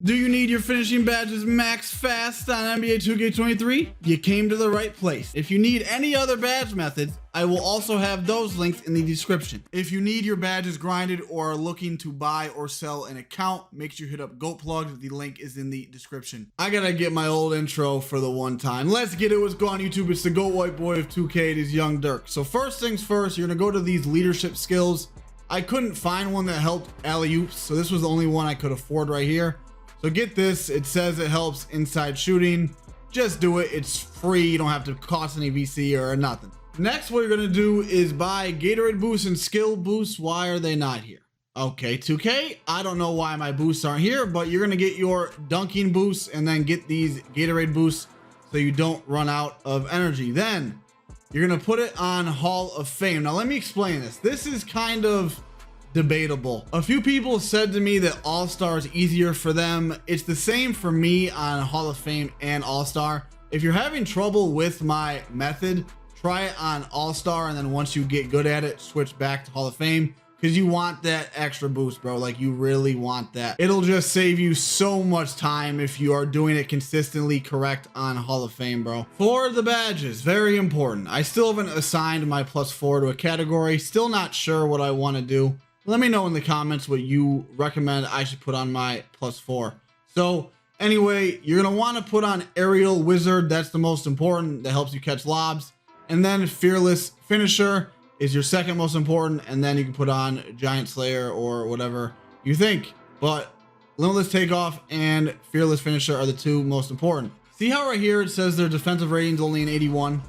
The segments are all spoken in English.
Do you need your finishing badges max fast on NBA 2K23? You came to the right place. If you need any other badge methods, I will also have those links in the description. If you need your badges grinded or are looking to buy or sell an account, make sure you hit up GoPlugged. The link is in the description. I gotta get my old intro for the one time. Let's get it. What's going on, YouTube? It's the GOAT White Boy of 2K. It is Young Dirk. So first things first, you're gonna go to these leadership skills. I couldn't find one that helped alley-oops, so this was the only one I could afford right here. So get this, it says it helps inside shooting. Just do it, it's free. You don't have to cost any VC or nothing. Next, what you're gonna do is buy Gatorade boosts and skill boosts. Why are they not here? Okay, 2K, I don't know why my boosts aren't here, but you're gonna get your dunking boosts and then get these Gatorade boosts so you don't run out of energy. Then you're gonna put it on Hall of Fame. Now let me explain this. This is kind of debatable. A few people said to me that All-Star is easier for them. It's the same for me on Hall of Fame and All-Star. If you're having trouble with my method, try it on All-Star, and then once you get good at it, switch back to Hall of Fame, because you want that extra boost, bro. Like, you really want that. It'll just save you so much time if you are doing it consistently correct on Hall of Fame, bro. For the badges, very important. I still haven't assigned my +4 to a category. Still not sure what I want to do. Let me know in the comments what you recommend I should put on my +4. So anyway, you're gonna want to put on Aerial Wizard. That's the most important. That helps you catch lobs. And then Fearless Finisher is your second most important. And then you can put on Giant Slayer or whatever you think. But Limitless Takeoff and Fearless Finisher are the two most important. See how right here it says their defensive rating's only an 81?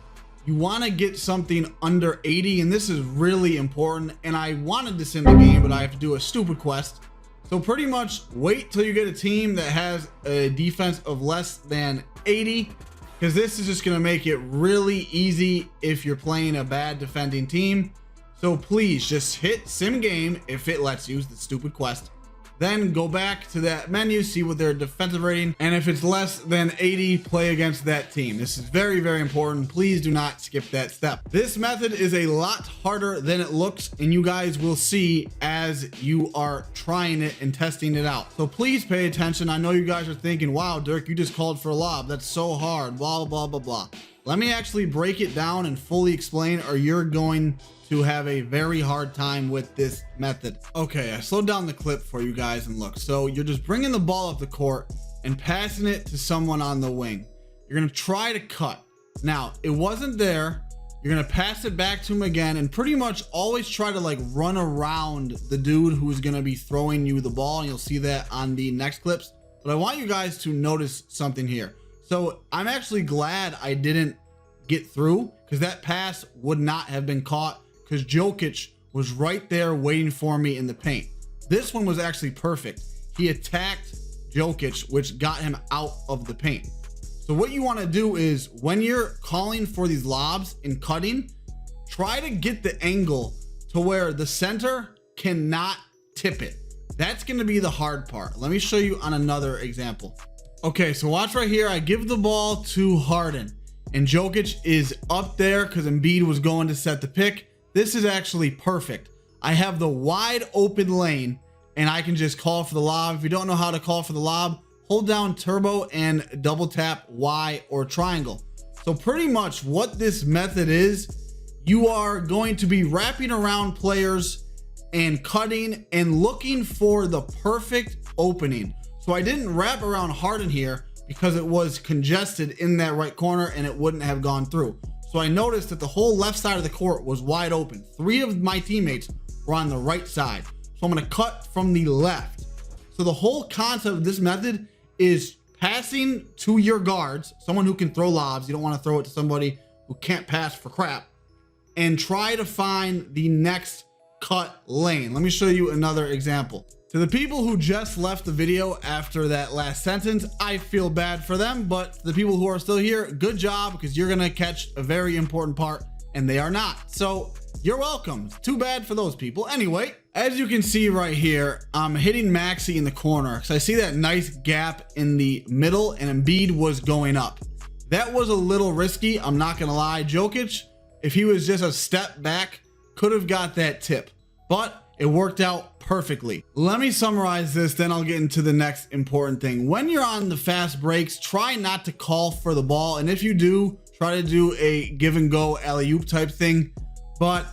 You want to get something under 80, and this is really important. And I wanted this in the game, but I have to do a stupid quest. So pretty much wait till you get a team that has a defense of less than 80, because this is just going to make it really easy if you're playing a bad defending team. So please just hit sim game if it lets you, the stupid quest. Then go back to that menu, see what their defensive rating, and if it's less than 80, play against that team. This is very, very important. Please do not skip that step. This method is a lot harder than it looks, and you guys will see as you are trying it and testing it out. So please pay attention. I know you guys are thinking, wow, Dirk, you just called for a lob. That's so hard, blah, blah, blah, blah. Let me actually break it down and fully explain, or you're going to have a very hard time with this method. Okay, I slowed down the clip for you guys and look. So you're just bringing the ball up the court and passing it to someone on the wing. You're gonna try to cut. Now, it wasn't there. You're gonna pass it back to him again and pretty much always try to like run around the dude who's gonna be throwing you the ball. And you'll see that on the next clips. But I want you guys to notice something here. So I'm actually glad I didn't get through, because that pass would not have been caught, because Jokic was right there waiting for me in the paint. This one was actually perfect. He attacked Jokic, which got him out of the paint. So what you want to do is when you're calling for these lobs and cutting, try to get the angle to where the center cannot tip it. That's going to be the hard part. Let me show you on another example. Okay, so watch right here. I give the ball to Harden, and Jokic is up there because Embiid was going to set the pick. This is actually perfect. I have the wide open lane and I can just call for the lob. If you don't know how to call for the lob, hold down turbo and double tap Y or triangle. So pretty much what this method is, you are going to be wrapping around players and cutting and looking for the perfect opening. So I didn't wrap around Harden here because it was congested in that right corner and it wouldn't have gone through. So I noticed that the whole left side of the court was wide open. 3 of my teammates were on the right side. So I'm gonna cut from the left. So the whole concept of this method is passing to your guards, someone who can throw lobs. You don't wanna throw it to somebody who can't pass for crap, and try to find the next cut lane. Let me show you another example. To the people who just left the video after that last sentence, I feel bad for them, but the people who are still here, good job, because you're gonna catch a very important part and they are not. So you're welcome. Too bad for those people. Anyway, as you can see right here, I'm hitting Maxey in the corner because I see that nice gap in the middle and Embiid was going up. That was a little risky, I'm not gonna lie. Jokic, if he was just a step back, could have got that tip. But It worked out perfectly. Let me summarize this, then I'll get into the next important thing. When you're on the fast breaks, try not to call for the ball. And if you do, try to do a give and go alley-oop type thing. But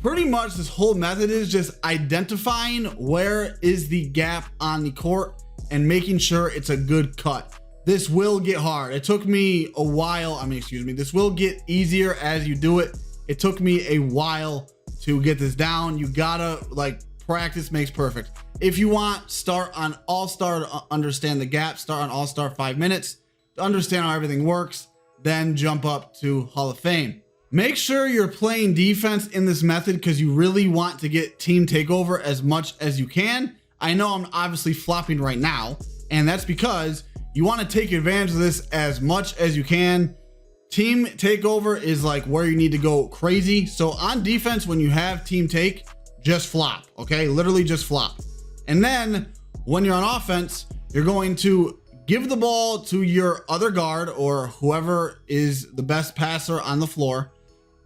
pretty much this whole method is just identifying where is the gap on the court and making sure it's a good cut. This will get hard. It took me a while. This will get easier as you do it. It took me a while to get this down. You gotta, like, practice makes perfect. If you want, start on All-Star to understand the gap. Start on All-Star 5 minutes to understand how everything works. Then jump up to Hall of Fame. Make sure you're playing defense in this method because you really want to get team takeover as much as you can. I know I'm obviously flopping right now, and that's because you want to take advantage of this as much as you can. Team takeover is like where you need to go crazy. So on defense, when you have team take, just flop, okay? Literally just flop. And then when you're on offense, you're going to give the ball to your other guard or whoever is the best passer on the floor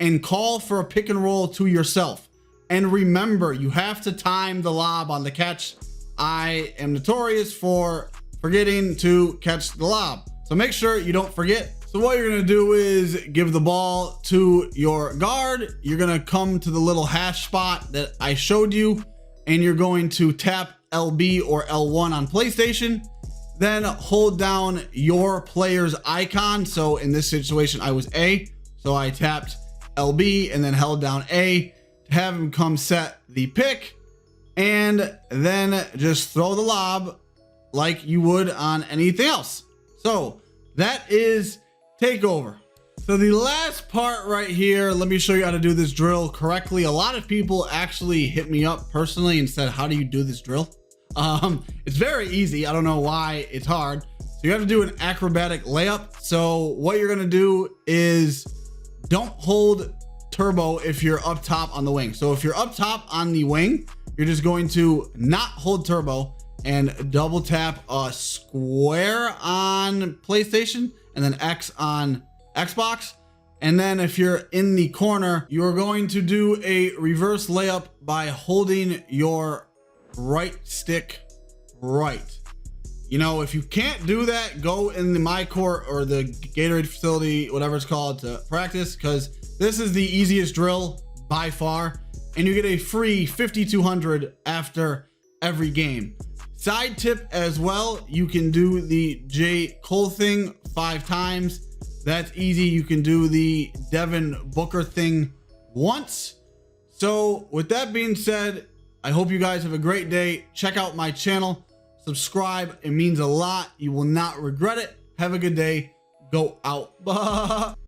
and call for a pick and roll to yourself. And remember, you have to time the lob on the catch. I am notorious for forgetting to catch the lob. So make sure you don't forget. So what you're gonna do is give the ball to your guard. You're gonna come to the little hash spot that I showed you, and you're going to tap LB or L1 on PlayStation. Then hold down your player's icon. So in this situation, I was A. So I tapped LB and then held down A to have him come set the pick. And then just throw the lob like you would on anything else. So that is takeover. So the last part right here, let me show you how to do this drill correctly. A lot of people actually hit me up personally and said, how do you do this drill? It's very easy. I don't know why it's hard. So you have to do an acrobatic layup. So what you're gonna do is don't hold turbo if you're up top on the wing. So if you're up top on the wing, you're just going to not hold turbo and double tap a square on PlayStation and then X on Xbox. And then if you're in the corner, you're going to do a reverse layup by holding your right stick right. You know, if you can't do that, go in the My Court or the Gatorade facility, whatever it's called, to practice, because this is the easiest drill by far. And you get a free 5,200 after every game. Side tip as well, you can do the J. Cole thing 5 times. That's easy. You can do the Devin Booker thing once. So with that being said, I hope you guys have a great day. Check out my channel, subscribe. It means a lot. You will not regret it. Have a good day. Go out.